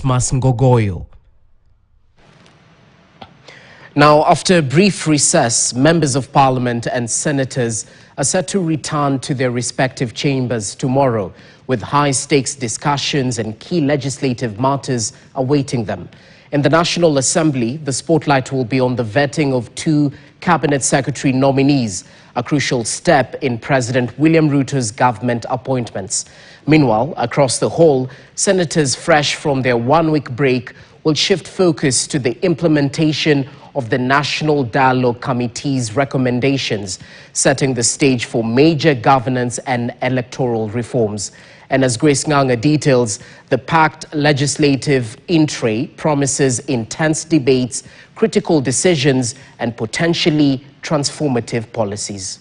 Onesmus Ngogoyo. Now, after a brief recess, members of parliament and senators are set to return to their respective chambers tomorrow, with high-stakes discussions and key legislative matters awaiting them. In the National Assembly, the spotlight will be on the vetting of 2 Cabinet Secretary nominees, a crucial step in President William Ruto's government appointments. Meanwhile, across the hall, senators fresh from their one-week break will shift focus to the implementation of the National Dialogue Committee's recommendations, setting the stage for major governance and electoral reforms. And as Grace Nganga details, the packed legislative in-tray promises intense debates, critical decisions, and potentially transformative policies.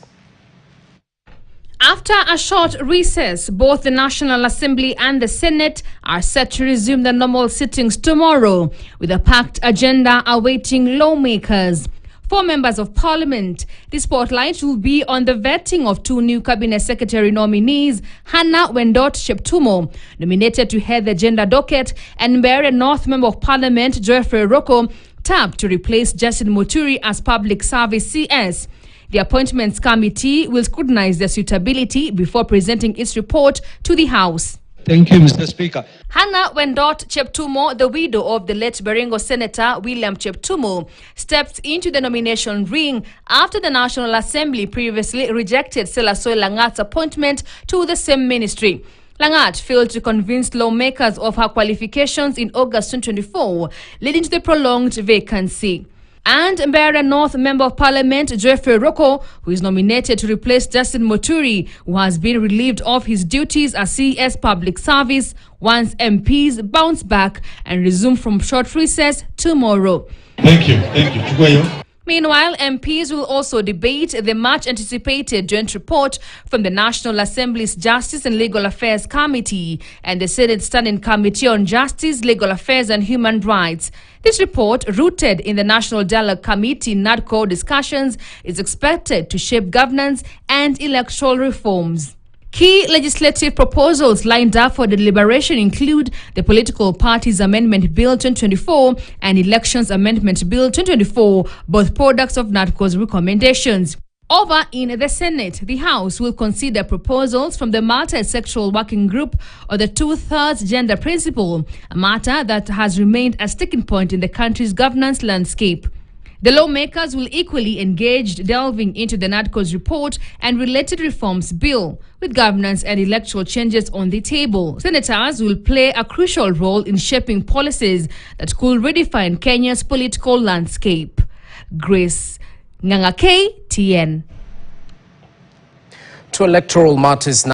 After a short recess, both the National Assembly and the Senate are set to resume their normal sittings tomorrow, with a packed agenda awaiting lawmakers. For members of parliament, the spotlight will be on the vetting of 2 new cabinet secretary nominees, Hannah Wendot Cheptumo, nominated to head the gender docket, and Mbeere North Member of Parliament Geoffrey Roko, tapped to replace Justin Muturi as Public Service CS. The Appointments Committee will scrutinize their suitability before presenting its report to the House. Thank you, Mr. Speaker. Hannah Wendot Cheptumo, the widow of the late Baringo Senator William Cheptumo, stepped into the nomination ring after the National Assembly previously rejected Selasoy Langat's appointment to the same ministry. Langat failed to convince lawmakers of her qualifications in August 2024, leading to the prolonged vacancy. And Mbeere North Member of Parliament Geoffrey Roko, who is nominated to replace Justin Muturi, who has been relieved of his duties as CS Public Service once MPs bounce back and resume from short recess tomorrow. Thank you. Chukwuyo. Meanwhile, MPs will also debate the much-anticipated joint report from the National Assembly's Justice and Legal Affairs Committee and the Senate Standing Committee on Justice, Legal Affairs and Human Rights. This report, rooted in the National Dialogue Committee (NADCO) discussions, is expected to shape governance and electoral reforms. Key legislative proposals lined up for deliberation include the Political Parties Amendment Bill 2024 and Elections Amendment Bill 2024, both products of NADCO's recommendations. Over in the Senate, the House will consider proposals from the Multi-Sectoral Working Group on the 2/3 gender principle, a matter that has remained a sticking point in the country's governance landscape. The lawmakers will equally engage, delving into the NADCO's report and related reforms bill, with governance and electoral changes on the table. Senators will play a crucial role in shaping policies that could redefine Kenya's political landscape. Grace Nganga, KTN. To electoral matters now.